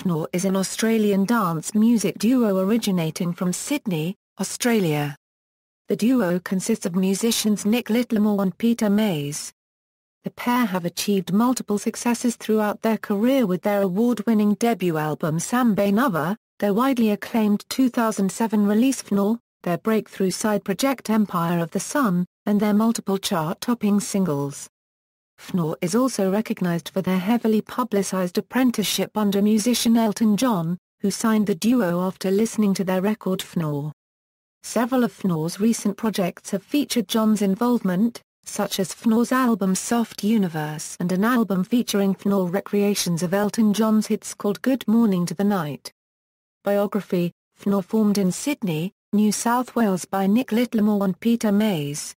Pnau is an Australian dance music duo originating from Sydney, Australia. The duo consists of musicians Nick Littlemore and Peter Mays. The pair have achieved multiple successes throughout their career with their award-winning debut album Sambanova, their widely acclaimed 2007 release Pnau, their breakthrough side project Empire of the Sun, and their multiple chart-topping singles. Pnau is also recognized for their heavily publicized apprenticeship under musician Elton John, who signed the duo after listening to their record Pnau. Several of Pnau's recent projects have featured John's involvement, such as Pnau's album Soft Universe and an album featuring Pnau recreations of Elton John's hits called Good Morning to the Night. Biography: Pnau formed in Sydney, New South Wales by Nick Littlemore and Peter Mays.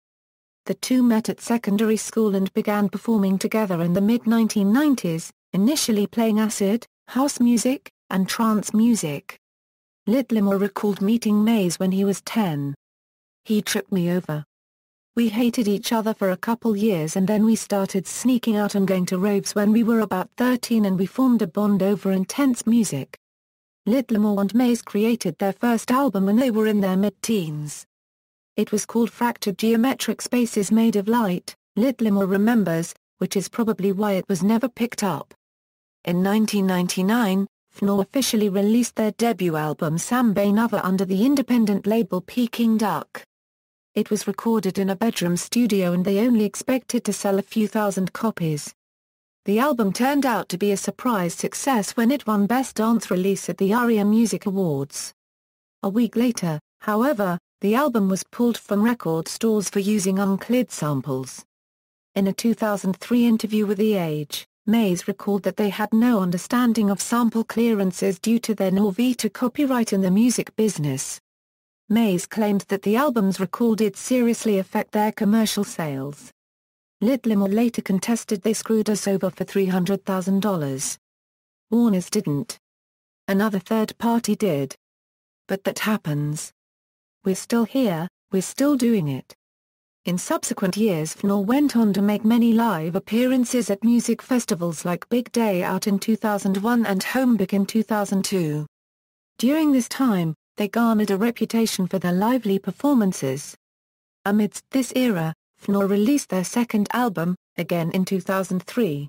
The two met at secondary school and began performing together in the mid-1990s, initially playing acid, house music, and trance music. Littlemore recalled meeting Mays when he was 10. "He tripped me over. We hated each other for a couple years and then we started sneaking out and going to raves when we were about 13 and we formed a bond over intense music." Littlemore and Mays created their first album when they were in their mid-teens. It was called Fractured Geometric Spaces Made of Light, Littlemore remembers, which is probably why it was never picked up. In 1999, Pnau officially released their debut album Sambanova under the independent label Peking Duck. It was recorded in a bedroom studio and they only expected to sell a few thousand copies. The album turned out to be a surprise success when it won Best Dance Release at the ARIA Music Awards. A week later, however, the album was pulled from record stores for using uncleared samples. In a 2003 interview with The Age, Mays recalled that they had no understanding of sample clearances due to their Norvita copyright in the music business. Mays claimed that the album's recall did seriously affect their commercial sales. Littlemore later contested they screwed us over for $300,000. Warner's didn't. Another third party did. But that happens. We're still here, we're still doing it. In subsequent years Pnau went on to make many live appearances at music festivals like Big Day Out in 2001 and Homebig in 2002. During this time, they garnered a reputation for their lively performances. Amidst this era, Pnau released their second album, again in 2003.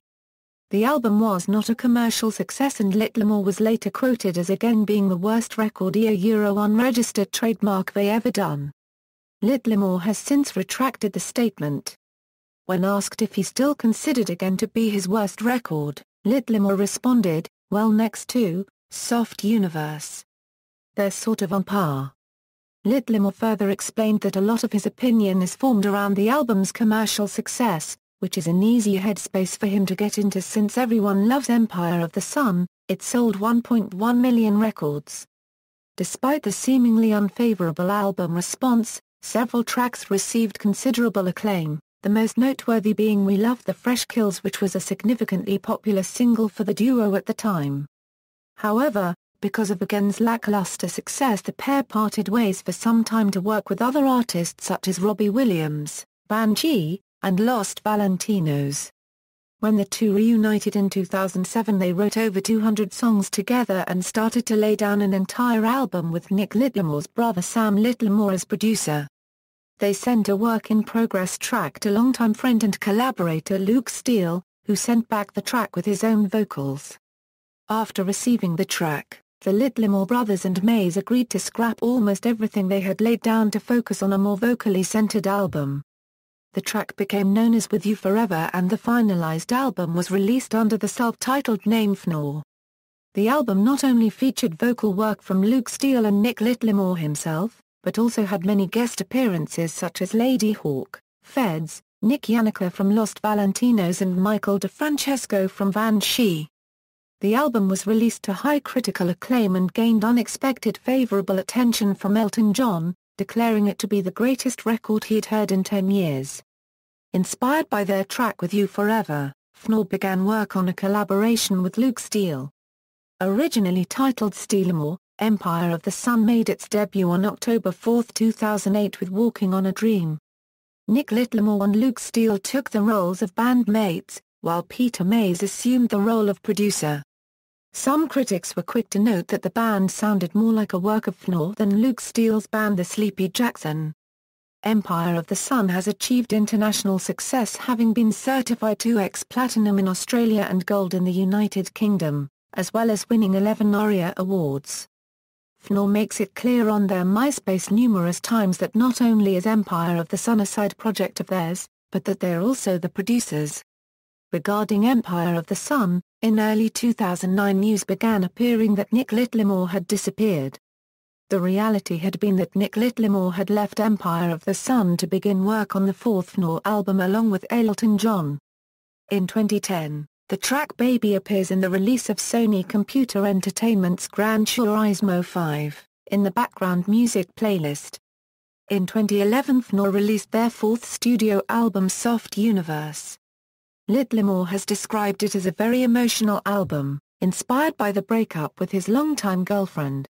The album was not a commercial success and Littlemore was later quoted as again being the worst record unregistered trademark they ever done. Littlemore has since retracted the statement. When asked if he still considered Again to be his worst record, Littlemore responded, "Well, next to Soft Universe. They're sort of on par." Littlemore further explained that a lot of his opinion is formed around the album's commercial success, which is an easy headspace for him to get into since everyone loves Empire of the Sun. It sold 1.1 million records. Despite the seemingly unfavorable album response, several tracks received considerable acclaim, the most noteworthy being We Love the Fresh Kills, which was a significantly popular single for the duo at the time. However, because of Again's lackluster success the pair parted ways for some time to work with other artists such as Robbie Williams, Banshee, and Lost Valentinos. When the two reunited in 2007 they wrote over 200 songs together and started to lay down an entire album with Nick Littlemore's brother Sam Littlemore as producer. They sent a work-in-progress track to longtime friend and collaborator Luke Steele, who sent back the track with his own vocals. After receiving the track, the Littlemore brothers and Mays agreed to scrap almost everything they had laid down to focus on a more vocally centered album. The track became known as With You Forever and the finalized album was released under the self-titled name Pnau. The album not only featured vocal work from Luke Steele and Nick Littlemore himself, but also had many guest appearances such as Lady Hawk, Feds, Nick Yannicka from Lost Valentinos and Michael DeFrancesco from Banshee. The album was released to high critical acclaim and gained unexpected favorable attention from Elton John, declaring it to be the greatest record he'd heard in 10 years. Inspired by their track With You Forever, Pnau began work on a collaboration with Luke Steele. Originally titled Steelemore, Empire of the Sun made its debut on October 4, 2008 with Walking on a Dream. Nick Littlemore and Luke Steele took the roles of bandmates, while Peter Mays assumed the role of producer. Some critics were quick to note that the band sounded more like a work of Pnau than Luke Steele's band The Sleepy Jackson. Empire of the Sun has achieved international success, having been certified 2x Platinum in Australia and Gold in the United Kingdom, as well as winning 11 ARIA awards. Pnau makes it clear on their MySpace numerous times that not only is Empire of the Sun a side project of theirs, but that they're also the producers. Regarding Empire of the Sun, in early 2009 news began appearing that Nick Littlemore had disappeared. The reality had been that Nick Littlemore had left Empire of the Sun to begin work on the fourth Pnau album along with Elton John. In 2010, the track Baby appears in the release of Sony Computer Entertainment's Gran Turismo 5, in the background music playlist. In 2011 Pnau released their fourth studio album Soft Universe. Littlemore has described it as a very emotional album, inspired by the breakup with his longtime girlfriend.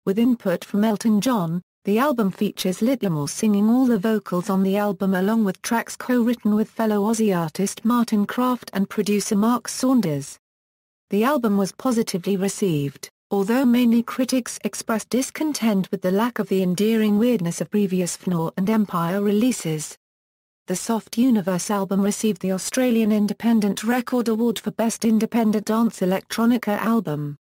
With input from Elton John, the album features Littlemore singing all the vocals on the album along with tracks co-written with fellow Aussie artist Martin Kraft and producer Mark Saunders. The album was positively received, although mainly critics expressed discontent with the lack of the endearing weirdness of previous Pnau and Empire releases. The Soft Universe album received the Australian Independent Record Award for Best Independent Dance Electronica Album.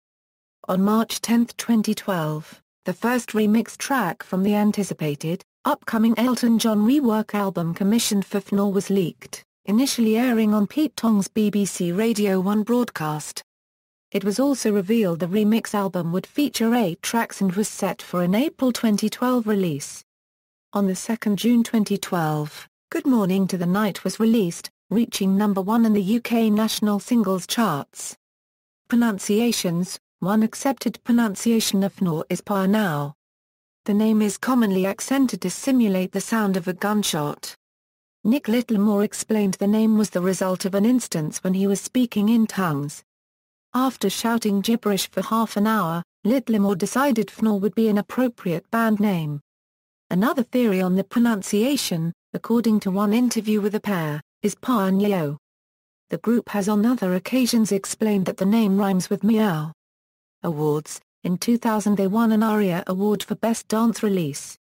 On March 10, 2012, the first remix track from the anticipated, upcoming Elton John rework album commissioned for Pnau was leaked, initially airing on Pete Tong's BBC Radio 1 broadcast. It was also revealed the remix album would feature 8 tracks and was set for an April 2012 release. On the 2nd June 2012, Good Morning to the Night was released, reaching number 1 in the UK national singles charts. Pronunciations. One accepted pronunciation of Pnau is Pnau. The name is commonly accented to simulate the sound of a gunshot. Nick Littlemore explained the name was the result of an instance when he was speaking in tongues. After shouting gibberish for half an hour, Littlemore decided Pnau would be an appropriate band name. Another theory on the pronunciation, according to one interview with the pair, is Pnau. The group has on other occasions explained that the name rhymes with meow. Awards. In 2000 they won an ARIA Award for Best Dance Release.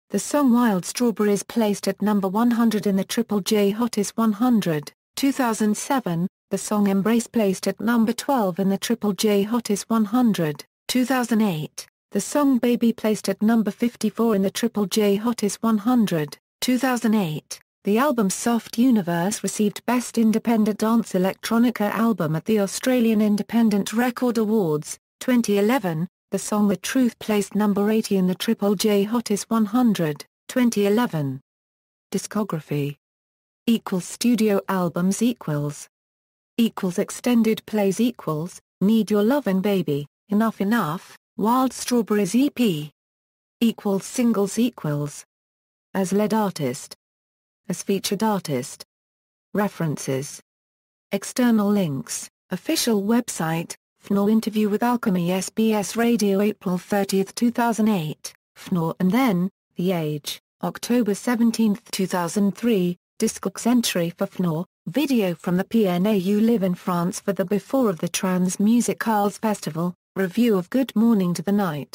The song Wild Strawberries placed at number 100 in the Triple J Hottest 100, 2007, the song Embrace placed at number 12 in the Triple J Hottest 100, 2008, the song Baby placed at number 54 in the Triple J Hottest 100, 2008. The album Soft Universe received Best Independent Dance Electronica Album at the Australian Independent Record Awards, 2011, the song The Truth placed number 80 in the Triple J Hottest 100, 2011. Discography. Studio albums extended plays Need Your Lovin' Baby, Enough Enough, Wild Strawberries EP. Singles As lead artist. As featured artist. References. External links, official website, Pnau interview with Alchemy SBS Radio April 30, 2008, Pnau and Then, The Age, October 17, 2003, Discogs entry for Pnau, video from the Pnau Live in France for the Before of the Trans Music Arts Festival, review of Good Morning to the Night.